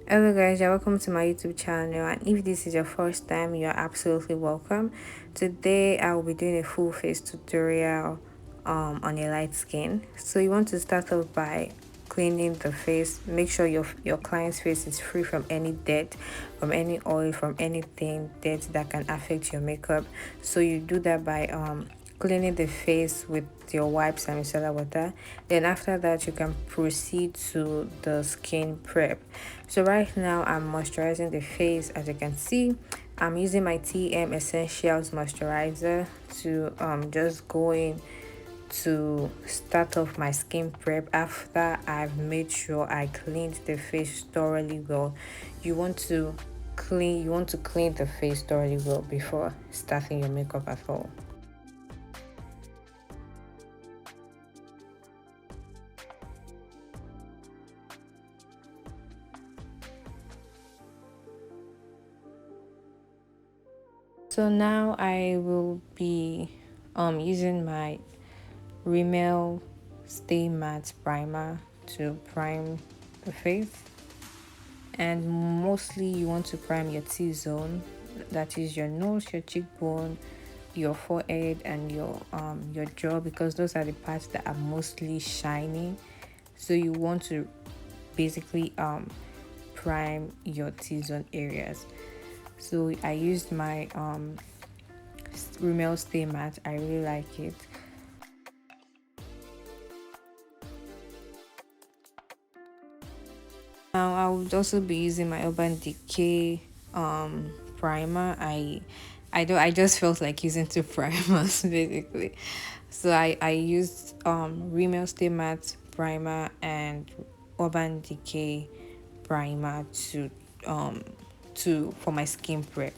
Hello guys, you're welcome to my YouTube channel, and if this is your first time, you're absolutely welcome. Today I will be doing a full face tutorial on a light skin. So you want to start off by cleaning the face. Make sure your client's face is free from any dirt, from any oil, from anything dirt that can affect your makeup. So you do that by cleaning the face with your wipes and micellar water. Then after that you can proceed to the skin prep. So right now I'm moisturizing the face. As you can see, I'm using my TM Essentials moisturizer to just go in to start off my skin prep after I've made sure I cleaned the face thoroughly well. You want to clean the face thoroughly well before starting your makeup at all. So now I will be using my Rimmel Stay Matte Primer to prime the face, and mostly you want to prime your T-zone, that is your nose, your cheekbone, your forehead, and your jaw, because those are the parts that are mostly shiny. So you want to basically prime your T-zone areas. So I used my Rimmel Stay Matte. I really like it. Now I would also be using my Urban Decay primer. I just felt like using two primers basically. So I used Rimmel Stay Matte primer and Urban Decay primer to for my skin prep.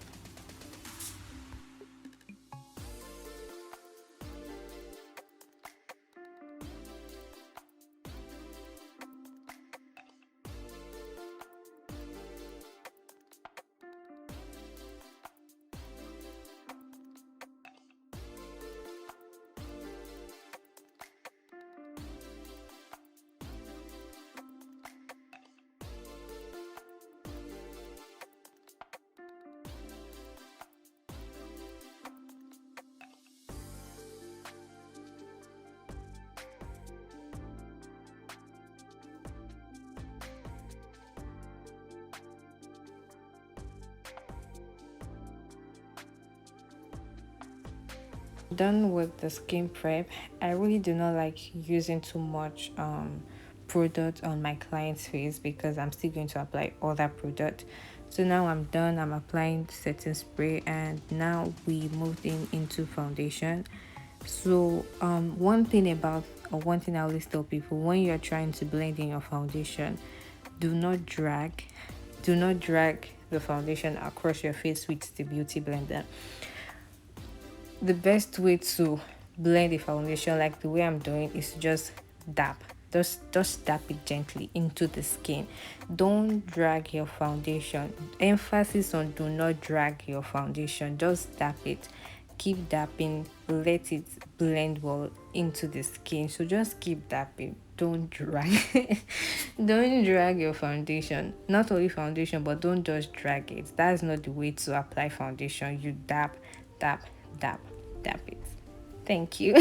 Done with the skin prep. I really do not like using too much product on my client's face because I'm still going to apply other product. So now I'm done. I'm applying setting spray, and now we moved into foundation. So one thing I always tell people, when you're trying to blend in your foundation, do not drag do not drag the foundation across your face with the beauty blender. The best way to blend the foundation, like the way I'm doing, is just dab. Just dab it gently into the skin. Don't drag your foundation. Emphasis on do not drag your foundation. Just dab it. Keep dabbing. Let it blend well into the skin. So just keep dabbing. Don't drag. Don't drag your foundation. Not only foundation, but don't just drag it. That's not the way to apply foundation. You dab, dab, dab, dab it. Thank you.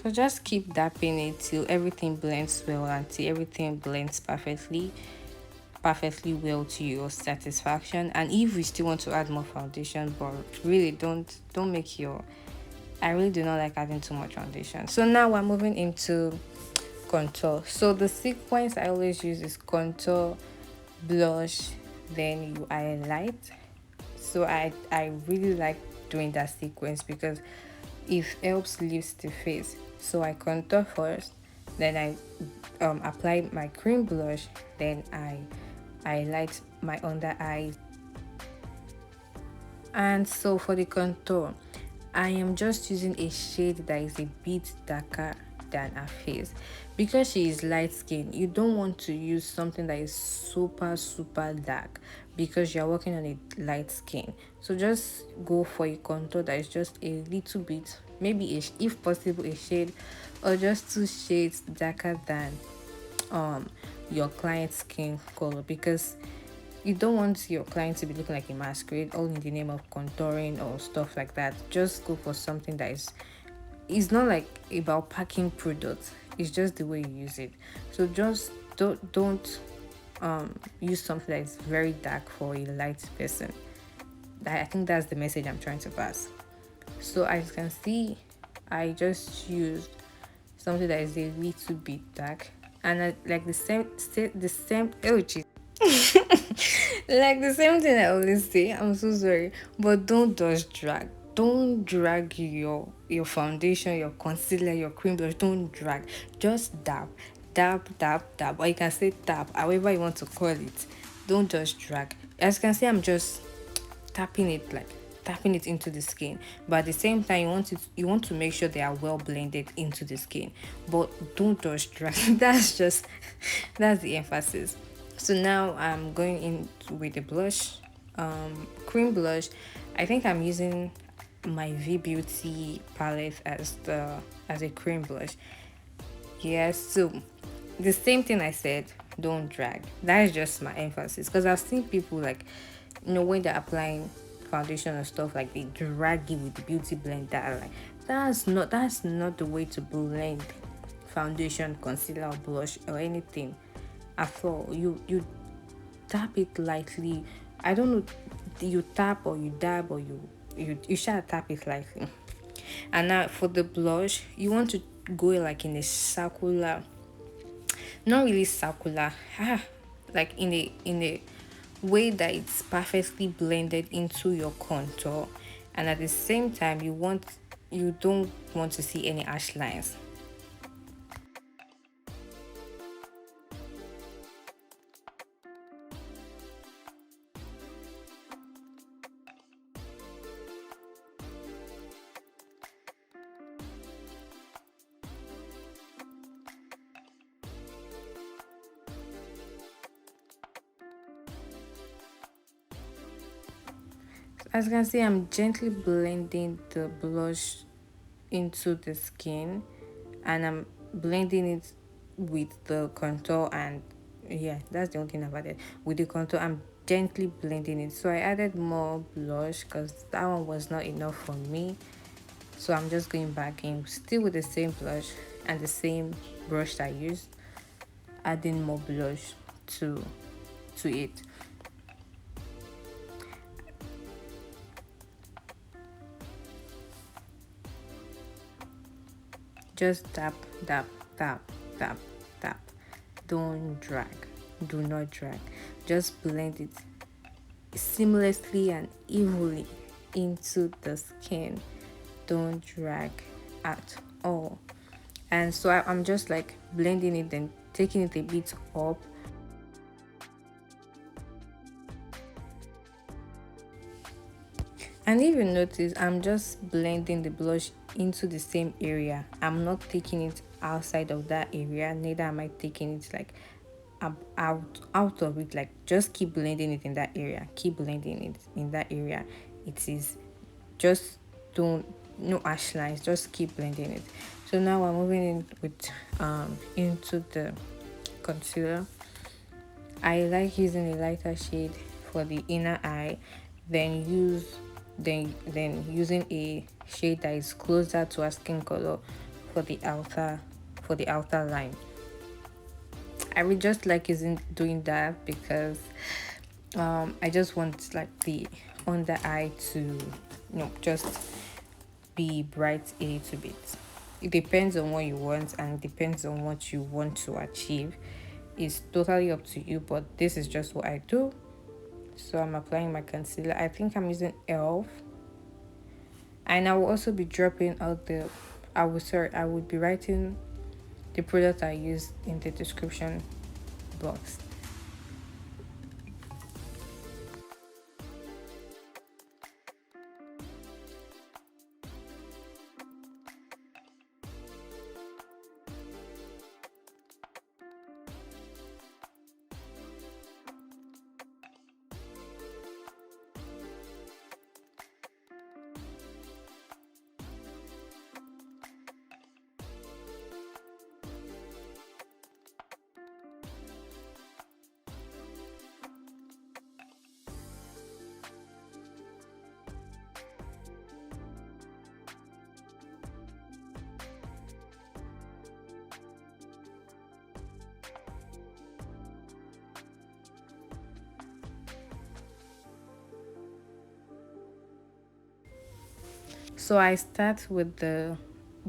So just keep dapping it till everything blends well, until everything blends perfectly well to your satisfaction. And if you still want to add more foundation, but really don't make your I really do not like adding too much foundation. So now we're moving into contour. So the sequence I always use is contour, blush, then you highlight. So I really like doing that sequence because it helps lift the face. So I contour first, then I apply my cream blush, then I highlight my under eyes. And so for the contour, I am just using a shade that is a bit darker than her face. Because she is light skin, you don't want to use something that is super dark because you're working on a light skin. So just go for a contour that is just a little bit, maybe if possible a shade or just two shades darker than your client's skin color, because you don't want your client to be looking like a masquerade all in the name of contouring or stuff like that. Just go for something that is, it's not like about packing products, it's just the way you use it. So just don't use something that is very dark for a light person. I think that's the message I'm trying to pass. So as you can see, I just used something that is a little bit dark, and like the same oh geez. Like the same thing I always say. I'm so sorry, but don't just drag. Don't drag your foundation, your concealer, your cream blush. Don't drag. Just dab, dab, dab, dab. Or you can say tap, however you want to call it. Don't just drag. As you can see, I'm just tapping it, like tapping it into the skin, but at the same time you want to make sure they are well blended into the skin, but don't just drag. That's the emphasis. So now I'm going in with the blush, cream blush. I think I'm using my Veebeauty palette as a cream blush. Yes, so the same thing I said, don't drag. That is just my emphasis, because I've seen people, like, when they're applying foundation and stuff, like they drag it with the beauty blender. Like, that's not the way to blend foundation, concealer, or blush, or anything at all. You tap it lightly. I don't know, you tap or you dab, or you shall tap it lightly. And now for the blush, you want to go like in a circular, not really circular, like in a way that it's perfectly blended into your contour, and at the same time you don't want to see any ash lines. As you can see, I'm gently blending the blush into the skin, and I'm blending it with the contour. And yeah, that's the only thing about it. With the contour, I'm gently blending it. So I added more blush because that one was not enough for me. So I'm just going back in, still with the same blush and the same brush I used, adding more blush to it. Just tap, tap, tap, tap, tap. Don't drag. Do not drag. Just blend it seamlessly and evenly into the skin. Don't drag at all. And so I'm just like blending it, then taking it a bit up. And if you notice, I'm just blending the blush into the same area. I'm not taking it outside of that area, neither am I taking it like out of it. Like, just keep blending it in that area, keep blending it in that area. It is just, don't, no ash lines, just keep blending it. So now we're moving in with into the concealer. I like using a lighter shade for the inner eye, then using a shade that is closer to our skin color for the outer line. I would just like doing that because I just want like the under eye to just be bright a little bit. It depends on what you want, and it depends on what you want to achieve. It's totally up to you, but this is just what I do. So I'm applying my concealer. I think I'm using elf, and I will also be dropping out I would be writing the product I use in the description box. So I start with the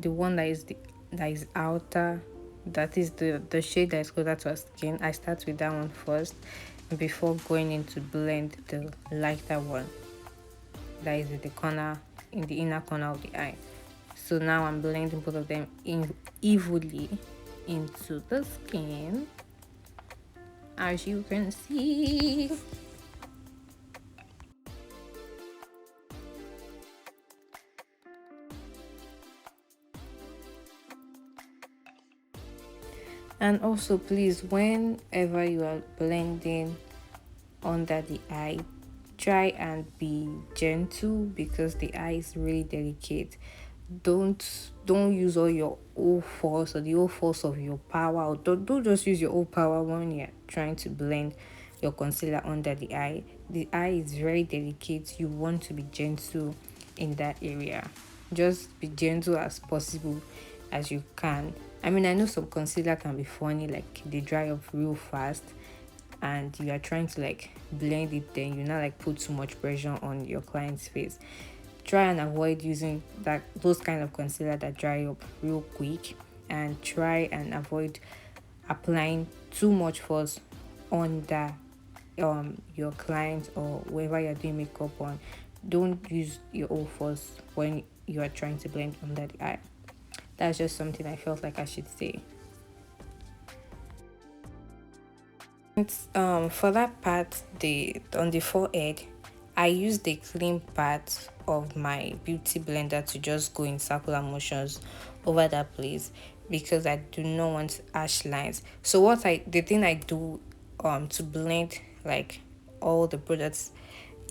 one that is outer, that is the shade that is closer to our skin. I start with that one first before going into blend the lighter one that is in the corner, in the inner corner of the eye. So now I'm blending both of them in evenly into the skin, as you can see. And also, please, whenever you are blending under the eye, try and be gentle because the eye is really delicate. Don't use all your whole force or the whole force of your power, or don't just use your whole power when you're trying to blend your concealer under the eye. The eye is very delicate. You want to be gentle in that area. Just be gentle as possible as you can. I mean, I know some concealer can be funny, like they dry up real fast and you are trying to like blend it, then you not like put too much pressure on your client's face. Try and avoid using those kind of concealer that dry up real quick, and try and avoid applying too much force under your client or wherever you're doing makeup on. Don't use your whole force when you are trying to blend under the eye. That's just something I felt like I should say. It's, for that part, the on the forehead, I use the clean part of my beauty blender to just go in circular motions over that place because I do not want harsh lines. So the thing I do to blend like all the products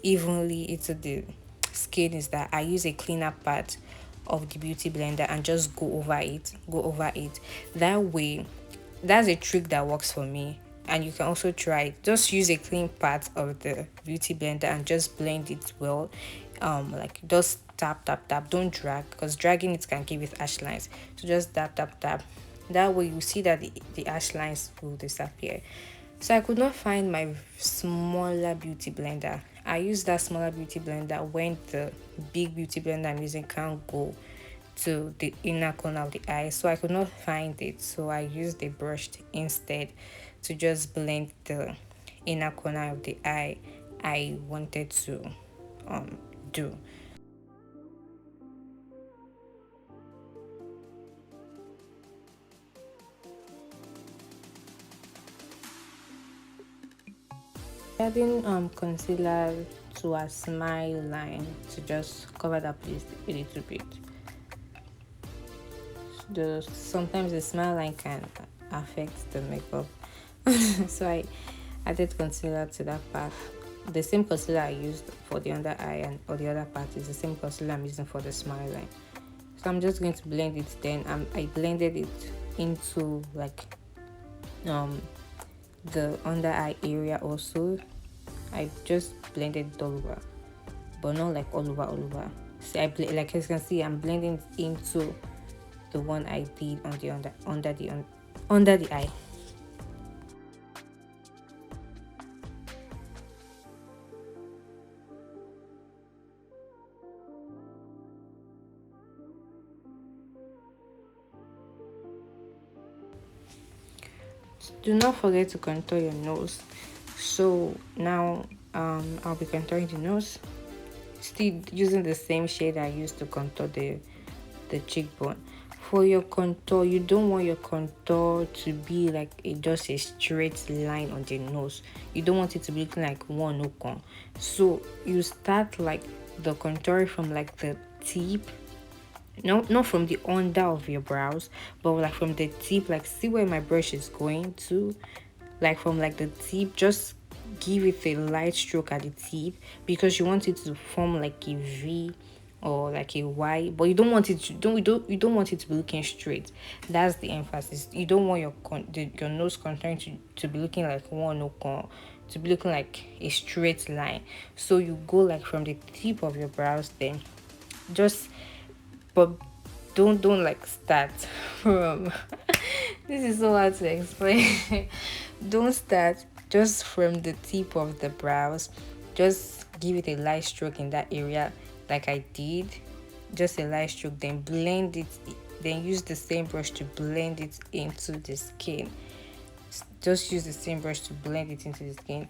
evenly into the skin is that I use a cleaner part of the beauty blender and just go over it. That way, that's a trick that works for me, and you can also try it. Just use a clean part of the beauty blender and just blend it well. Like just tap, don't drag, because dragging it can give it harsh lines. So just tap. That way you see that the harsh lines will disappear. So I could not find my smaller beauty blender. I use that smaller beauty blender when the big beauty blender I'm using can't go to the inner corner of the eye. So I could not find it. So I used the brush instead to just blend the inner corner of the eye I wanted to do. Adding concealer to a smile line to just cover that place a little bit. Sometimes the smile line can affect the makeup. So I added concealer to that part. The same concealer I used for the under eye and or the other part is the same concealer I'm using for the smile line. So I'm just going to blend it. Then I blended it into like the under eye area also. I just blended it all over, but not like all over. See, like as you can see, I'm blending it into the one I did on the under the eye. Do not forget to contour your nose. So now I'll be contouring the nose, still using the same shade I used to contour the cheekbone. For your contour, you don't want your contour to be like just a straight line on the nose. You don't want it to be looking like one okon. So you start like the contour from like the tip, no, not from the under of your brows, but like from the tip. Like, see where my brush is going to, like from like the tip. Just give it a light stroke at the tip because you want it to form like a V or like a Y, but you don't want it to you don't want it to be looking straight. That's the emphasis. You don't want your nose contouring to be looking like one okon, to be looking like a straight line. So you go like from the tip of your brows, then just, but don't like start from this is so hard to explain. Don't start just from the tip of the brows. Just give it a light stroke in that area like I did. just a light stroke, then blend it, then use the same brush to blend it into the skin. Just use the same brush to blend it into the skin,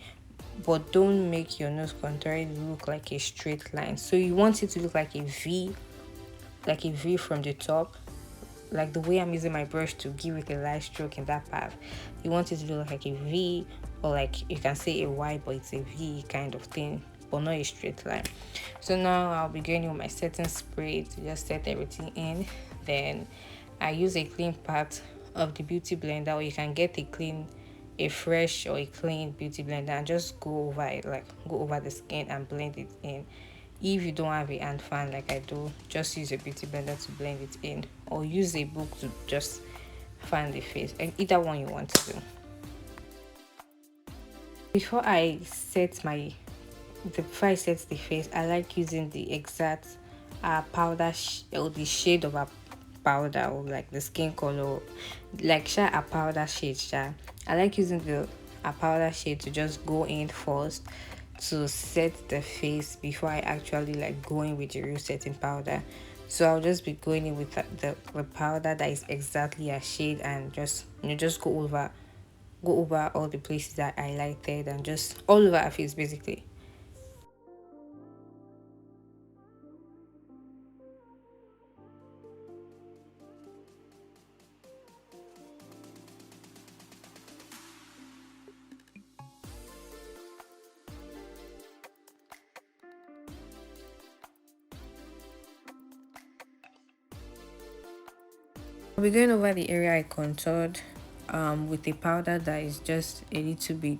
but don't make your nose contour look like a straight line. So you want it to look like a V, like a V from the top, like the way I'm using my brush to give it a light stroke in that part. You want it to look like a V, or like you can say a Y, but it's a V kind of thing, but not a straight line. So now I'll be going with my setting spray to just set everything in. Then I use a clean part of the beauty blender, or you can get a fresh or a clean beauty blender and just go over it, like go over the skin and blend it in. If you don't have a hand fan like I do, just use a beauty blender to blend it in, or use a book to just fan the face, and either one you want to do. Before I set the face, I like using the exact powder or the shade of a powder, or like the skin color, like a powder shade. I like using the a powder shade to just go in first to set the face before I actually like going with the real setting powder. So I'll just be going in with the powder that is exactly a shade, and just just go over all the places that I highlighted, and just all over our face basically. I'll be going over the area I contoured with a powder that is just a little bit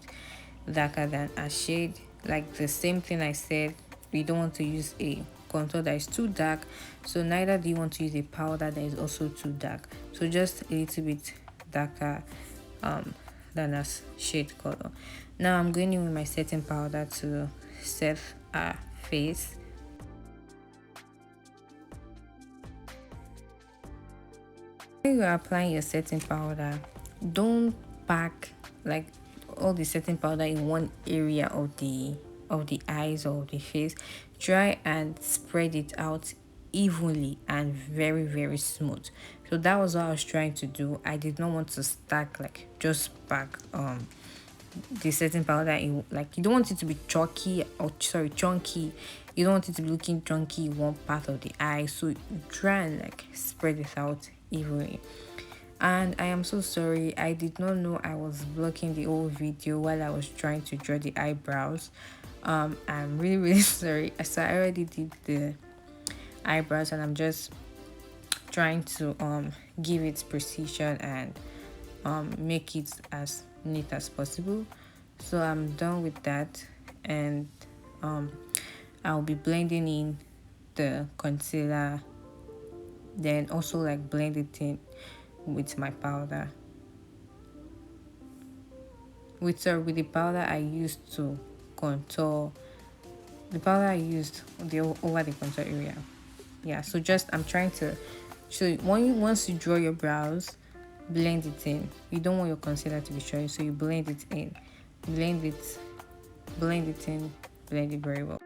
darker than a shade. Like the same thing I said, we don't want to use a contour that is too dark, so neither do you want to use a powder that is also too dark. So just a little bit darker than a shade color. Now I'm going in with my setting powder to set our face. When you are applying your setting powder, don't pack like all the setting powder in one area of the eyes or the face. Try and spread it out evenly and very smooth. So that was what I was trying to do. I did not want to stack, like just pack the setting powder in, like you don't want it to be chalky, or sorry, chunky. You don't want it to be looking chunky in one part of the eye, so try and like spread it out evenly. And I am so sorry, I did not know I was blocking the whole video while I was trying to draw the eyebrows. I'm really sorry. So I already did the eyebrows, and I'm just trying to give it precision and make it as neat as possible. So I'm done with that, and I'll be blending in the concealer, then also like blend it in with my powder, with the powder I used to contour, the powder I used over the contour area. Yeah, so just I'm trying to, so once you draw your brows, blend it in. You don't want your concealer to be showing, so you blend it in, blend it in, blend it very well.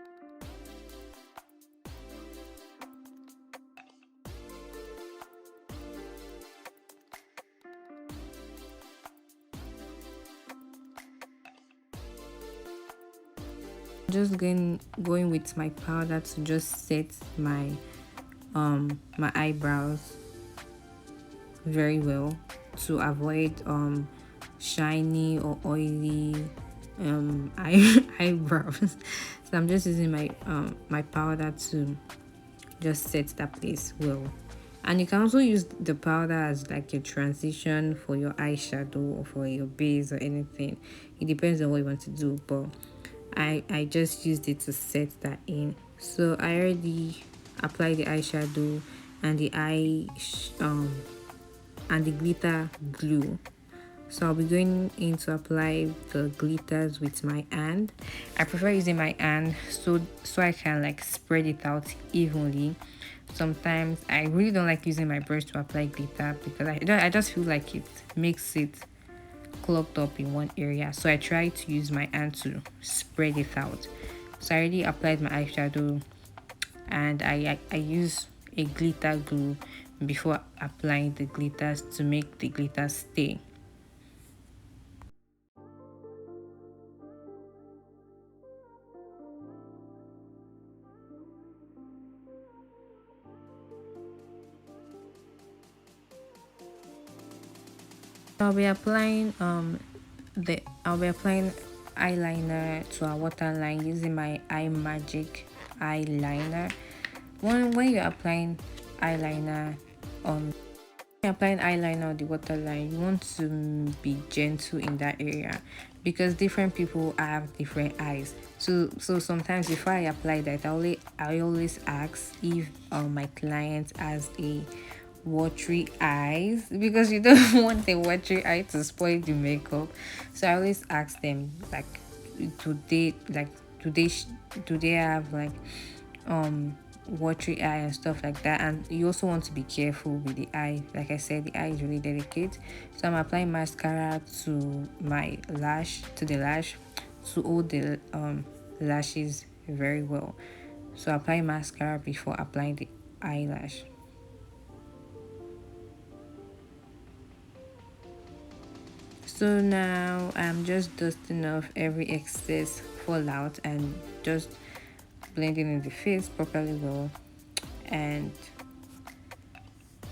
Just going with my powder to just set my my eyebrows very well, to avoid shiny or oily eyebrows. So I'm just using my my powder to just set that place well. And you can also use the powder as like a transition for your eyeshadow or for your base or anything. It depends on what you want to do, but I just used it to set that in. So I already applied the eyeshadow and the and the glitter glue. So I'll be going in to apply the glitters with my hand. I prefer using my hand so I can like spread it out evenly. Sometimes I really don't like using my brush to apply glitter, because I just feel like it makes it clogged up in one area. So I try to use my hand to spread it out. So I already applied my eyeshadow, and I use a glitter glue before applying the glitters to make the glitters stay. I'll be applying I'll be applying eyeliner to a waterline using my Eye Magic eyeliner. When you're applying eyeliner on on the waterline, you want to be gentle in that area because different people have different eyes. So sometimes before I apply that, I always ask if my client has a watery eyes, because you don't want a watery eye to spoil the makeup. So I always ask them like, do they like do they have like um watery eye and stuff like that. And you also want to be careful with the eye. Like I said, the eye is really delicate. So I'm applying mascara to my lash, to the lash, to hold the lashes very well. So apply mascara before applying the eyelash. So now I'm just dusting off every excess fallout and just blending in the face properly well. And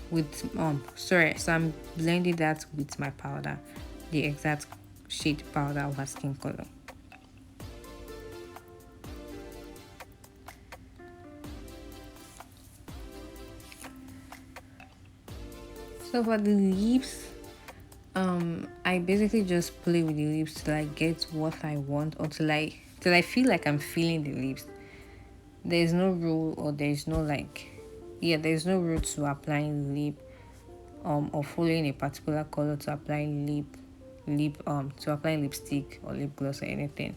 with so I'm blending that with my powder, the exact shade powder of her skin color. So for the lips, I basically just play with the lips till I get what I want, or till I feel like I'm feeling the lips. There's no rule, or there's no like, yeah, there's no rule to applying lip or following a particular color to apply to apply lipstick or lip gloss or anything.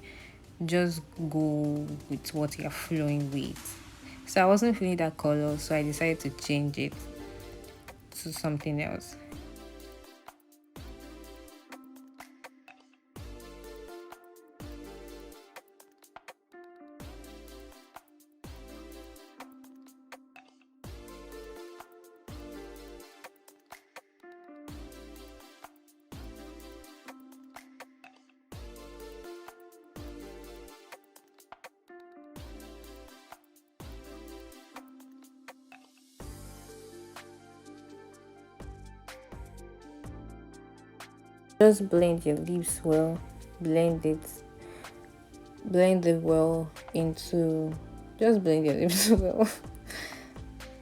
Just go with what you're flowing with. So I wasn't feeling that color, so I decided to change it to something else. Just blend your lips well, blend it, blend it well into, just blend your lips well.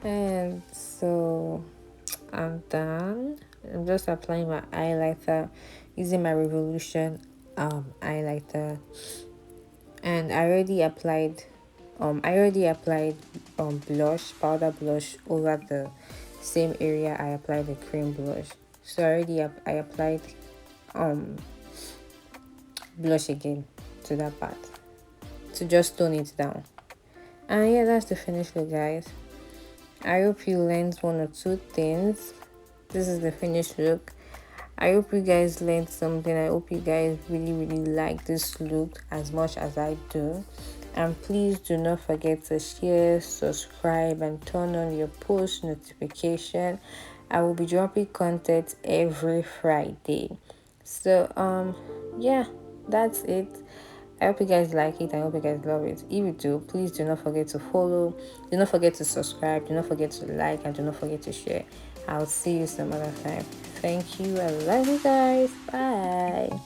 And so I'm done. I'm just applying my highlighter using my Revolution highlighter, and I already applied blush, powder blush over the same area I applied the cream blush. So I applied um blush again to that part to just tone it down. And yeah, that's the finished look, guys. I hope you learned one or two things. This is the finished look. I hope you guys learned something. I hope you guys really like this look as much as I do. And please do not forget to share, subscribe, and turn on your post notification. I will be dropping content every Friday. So yeah, that's it. I hope you guys like it. I hope you guys love it. If you do, please do not forget to follow, do not forget to subscribe, do not forget to like, and do not forget to share. I'll see you some other time. Thank you. I love you guys. Bye.